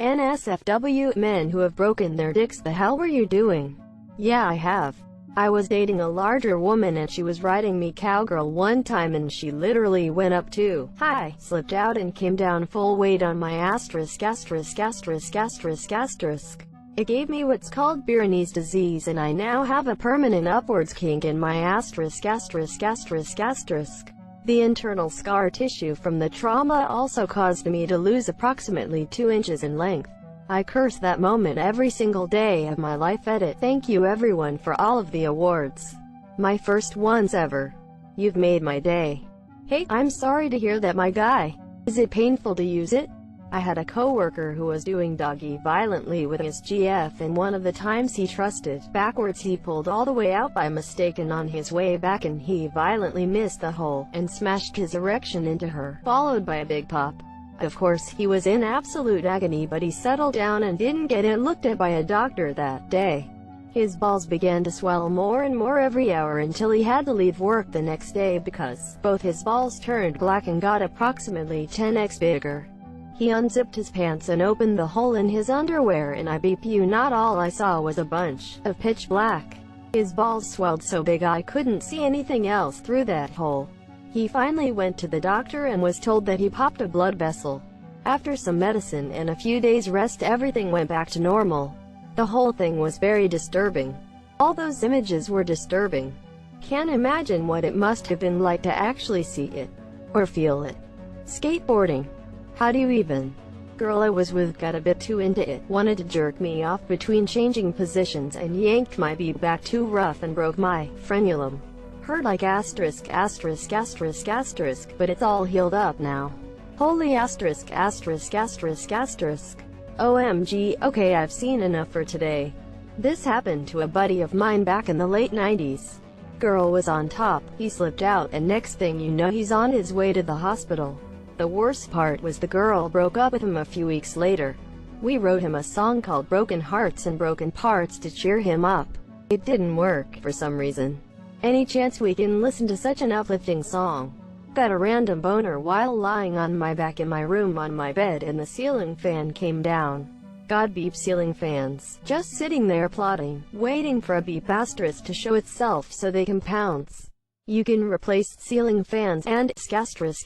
NSFW, men who have broken their dicks, the hell were you doing? Yeah, I have. I was dating a larger woman and she was riding me cowgirl one time and she literally went up too high, slipped out and came down full weight on my asterisk. It gave me what's called Birine's disease and I now have a permanent upwards kink in my asterisk. The internal scar tissue from the trauma also caused me to lose approximately 2 inches in length. I curse that moment every single day of my life. Edit. Thank you everyone for all of the awards. My first ones ever. You've made my day. Hey, I'm sorry to hear that, my guy. Is it painful to use it? I had a coworker who was doing doggy violently with his GF, and one of the times he trusted backwards he pulled all the way out by mistake, and on his way back and he violently missed the hole and smashed his erection into her, followed by a big pop. Of course, he was in absolute agony, but he settled down and didn't get it looked at by a doctor that day. His balls began to swell more and more every hour until he had to leave work the next day because both his balls turned black and got approximately 10x bigger. He unzipped his pants and opened the hole in his underwear, and I beep you not, all I saw was a bunch of pitch black. His balls swelled so big I couldn't see anything else through that hole. He finally went to the doctor and was told that he popped a blood vessel. After some medicine and a few days rest, everything went back to normal. The whole thing was very disturbing. All those images were disturbing. Can't imagine what it must have been like to actually see it. Or feel it. Skateboarding. How do you even? Girl I was with got a bit too into it, wanted to jerk me off between changing positions and yanked my beep back too rough and broke my frenulum. Hurt like asterisk, but it's all healed up now. Holy asterisk. OMG, okay, I've seen enough for today. This happened to a buddy of mine back in the late 90s. Girl was on top, he slipped out, and next thing you know he's on his way to the hospital. The worst part was the girl broke up with him a few weeks later. We wrote him a song called Broken Hearts and Broken Parts to cheer him up. It didn't work for some reason. Any chance we can listen to such an uplifting song? Got a random boner while lying on my back in my room on my bed and the ceiling fan came down. God beep ceiling fans. Just sitting there plotting, waiting for a beep asterisk to show itself so they can pounce. You can replace ceiling fans and asterisk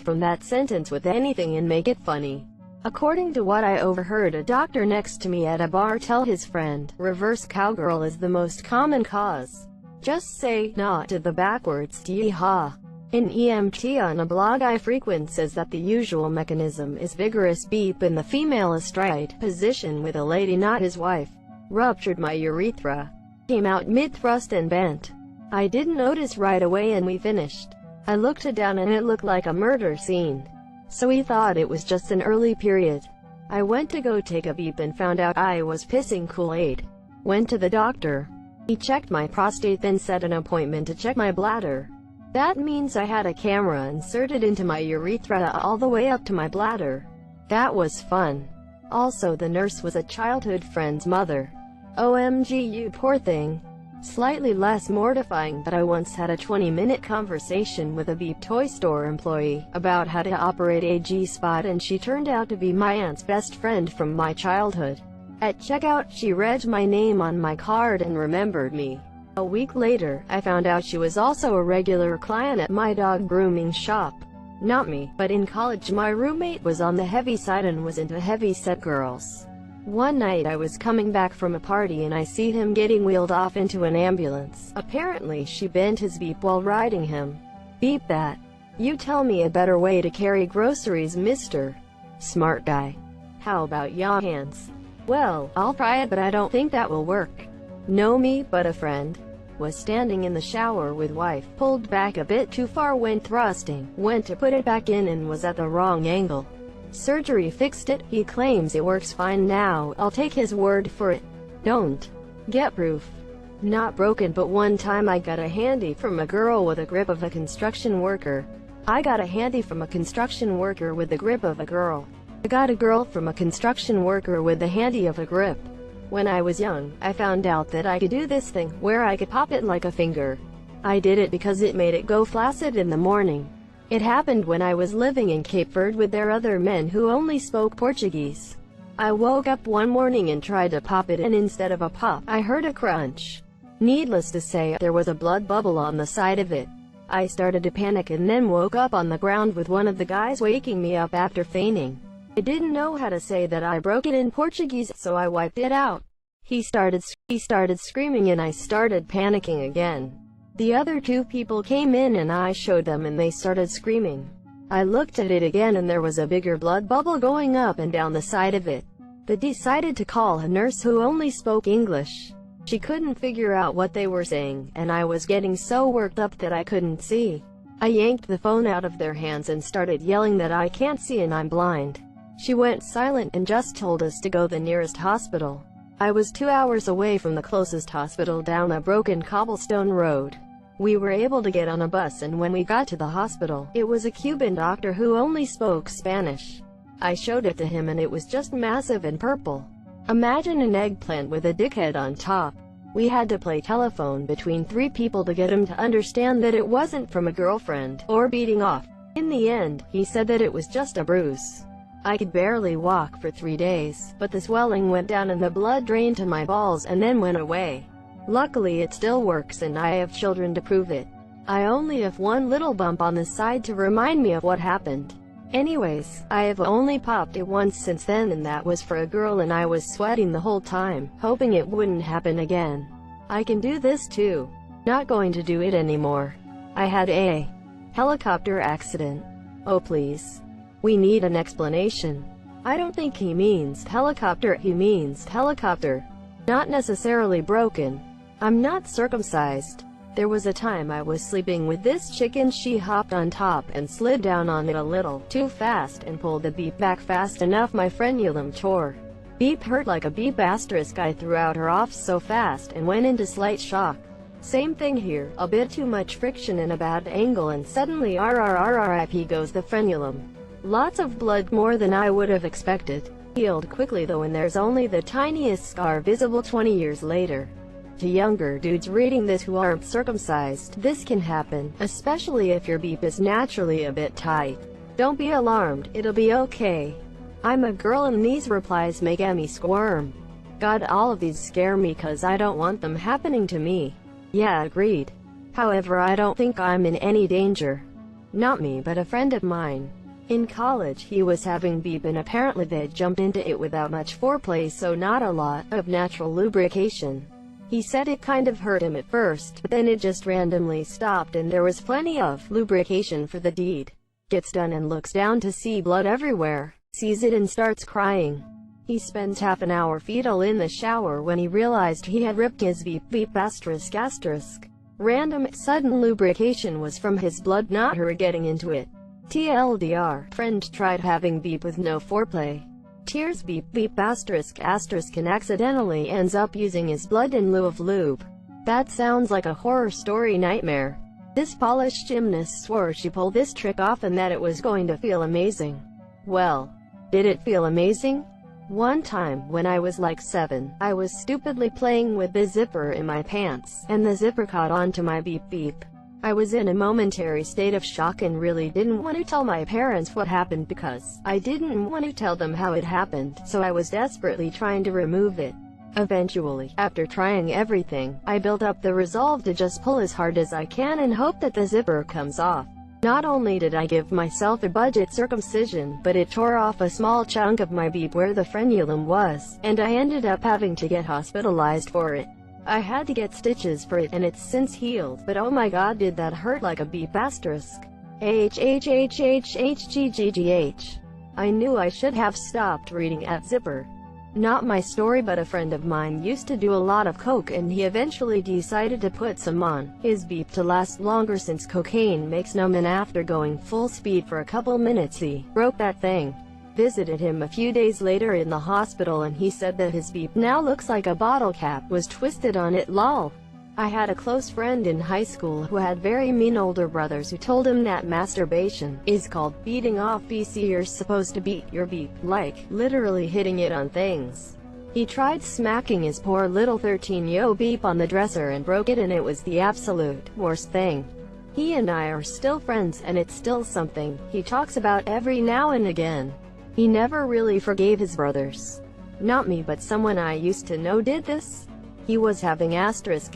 from that sentence with anything and make it funny. According to what I overheard a doctor next to me at a bar tell his friend, reverse cowgirl is the most common cause. Just say nah to the backwards yee-haw. An EMT on a blog I frequent says that the usual mechanism is vigorous beep in the female astride position with a lady not his wife. Ruptured my urethra. Came out mid-thrust and bent. I didn't notice right away and we finished. I looked down and it looked like a murder scene. So he thought it was just an early period. I went to go take a beep and found out I was pissing Kool-Aid. Went to the doctor. He checked my prostate, then set an appointment to check my bladder. That means I had a camera inserted into my urethra all the way up to my bladder. That was fun. Also, the nurse was a childhood friend's mother. OMG, you poor thing. Slightly less mortifying, but I once had a 20-minute conversation with a beep toy store employee about how to operate a G-spot, and she turned out to be my aunt's best friend from my childhood. At checkout, she read my name on my card and remembered me. A week later, I found out she was also a regular client at my dog grooming shop. Not me, but in college my roommate was on the heavy side and was into heavy-set girls. One night I was coming back from a party and I see him getting wheeled off into an ambulance. Apparently she bent his beep while riding him. Beep that. You tell me a better way to carry groceries, mister. Smart guy. How about yaw hands? Well, I'll try it, but I don't think that will work. No me, but a friend. Was standing in the shower with wife, pulled back a bit too far when thrusting, went to put it back in and was at the wrong angle. Surgery fixed it. He claims it works fine now. I'll take his word for it. Don't get proof. Not broken, but one time I got a handy from a girl with a grip of a construction worker. I got a handy from a construction worker with the grip of a girl. I got a girl from a construction worker with the handy of a grip. When I was young, I found out that I could do this thing, where I could pop it like a finger. I did it because it made it go flaccid in the morning. It happened when I was living in Cape Verde with their other men who only spoke Portuguese. I woke up one morning and tried to pop it, and instead of a pop, I heard a crunch. Needless to say, there was a blood bubble on the side of it. I started to panic and then woke up on the ground with one of the guys waking me up after fainting. I didn't know how to say that I broke it in Portuguese, so I wiped it out. He started screaming and I started panicking again. The other two people came in and I showed them and they started screaming. I looked at it again and there was a bigger blood bubble going up and down the side of it. They decided to call a nurse who only spoke English. She couldn't figure out what they were saying, and I was getting so worked up that I couldn't see. I yanked the phone out of their hands and started yelling that I can't see and I'm blind. She went silent and just told us to go to the nearest hospital. I was 2 hours away from the closest hospital down a broken cobblestone road. We were able to get on a bus, and when we got to the hospital, it was a Cuban doctor who only spoke Spanish. I showed it to him and it was just massive and purple. Imagine an eggplant with a dickhead on top. We had to play telephone between 3 people to get him to understand that it wasn't from a girlfriend, or beating off. In the end, he said that it was just a bruise. I could barely walk for 3 days, but the swelling went down and the blood drained to my balls and then went away. Luckily it still works and I have children to prove it. I only have one little bump on the side to remind me of what happened. Anyways, I have only popped it once since then, and that was for a girl, and I was sweating the whole time, hoping it wouldn't happen again. I can do this too. Not going to do it anymore. I had a helicopter accident. Oh please. We need an explanation. I don't think he means helicopter, he means helicopter. Not necessarily broken. I'm not circumcised. There was a time I was sleeping with this chick and she hopped on top and slid down on it a little too fast and pulled the beep back fast enough my frenulum tore. Beep hurt like a beep asterisk. I threw out her off so fast and went into slight shock. Same thing here, a bit too much friction and a bad angle and suddenly RIP goes the frenulum. Lots of blood, more than I would have expected. Healed quickly though, and there's only the tiniest scar visible 20 years later. To younger dudes reading this who aren't circumcised, this can happen, especially if your beep is naturally a bit tight. Don't be alarmed, it'll be okay. I'm a girl and these replies make me squirm. God, all of these scare me cause I don't want them happening to me. Yeah, agreed. However, I don't think I'm in any danger. Not me, but a friend of mine. In college, he was having beep and apparently they'd jumped into it without much foreplay, so not a lot of natural lubrication. He said it kind of hurt him at first, but then it just randomly stopped and there was plenty of lubrication for the deed. Gets done and looks down to see blood everywhere, sees it and starts crying. He spends half an hour fetal in the shower when he realized he had ripped his beep asterisk asterisk. Random, sudden lubrication was from his blood, not her getting into it. TLDR, friend tried having beep with no foreplay. Tears beep asterisk asterisk and accidentally ends up using his blood in lieu of lube. That sounds like a horror story nightmare. This Polish gymnast swore she pulled this trick off and that it was going to feel amazing. Well, did it feel amazing? One time, when I was like 7, I was stupidly playing with the zipper in my pants, and the zipper caught onto my beep. I was in a momentary state of shock and really didn't want to tell my parents what happened because I didn't want to tell them how it happened, so I was desperately trying to remove it. Eventually, after trying everything, I built up the resolve to just pull as hard as I can and hope that the zipper comes off. Not only did I give myself a budget circumcision, but it tore off a small chunk of my beep where the frenulum was, and I ended up having to get hospitalized for it. I had to get stitches for it and it's since healed, but oh my god, did that hurt like a beep asterisk. HHHHHGGGH. I knew I should have stopped reading at zipper. Not my story, but a friend of mine used to do a lot of coke and he eventually decided to put some on his beep to last longer since cocaine makes numb, and after going full speed for a couple minutes he broke that thing. Visited him a few days later in the hospital and he said that his beep now looks like a bottle cap was twisted on it. Lol. I had a close friend in high school who had very mean older brothers who told him that masturbation is called beating off. BC, you're supposed to beat your beep, like literally hitting it on things. He tried smacking his poor little 13-year-old beep on the dresser and broke it, and it was the absolute worst thing. He and I are still friends and it's still something he talks about every now and again. He never really forgave his brothers. Not me, but someone I used to know did this. He was having asterisk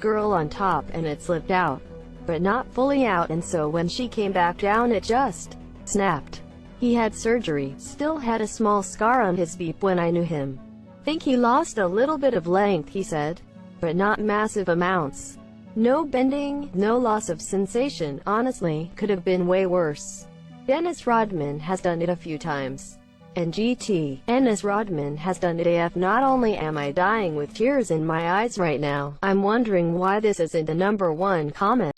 girl on top and it slipped out, but not fully out, and so when she came back down it just snapped. He had surgery, still had a small scar on his beep when I knew him. Think he lost a little bit of length, he said, but not massive amounts. No bending, no loss of sensation. Honestly, could have been way worse. Dennis Rodman has done it a few times. And Dennis Rodman has done it AF. Not only am I dying with tears in my eyes right now, I'm wondering why this isn't the #1 comment.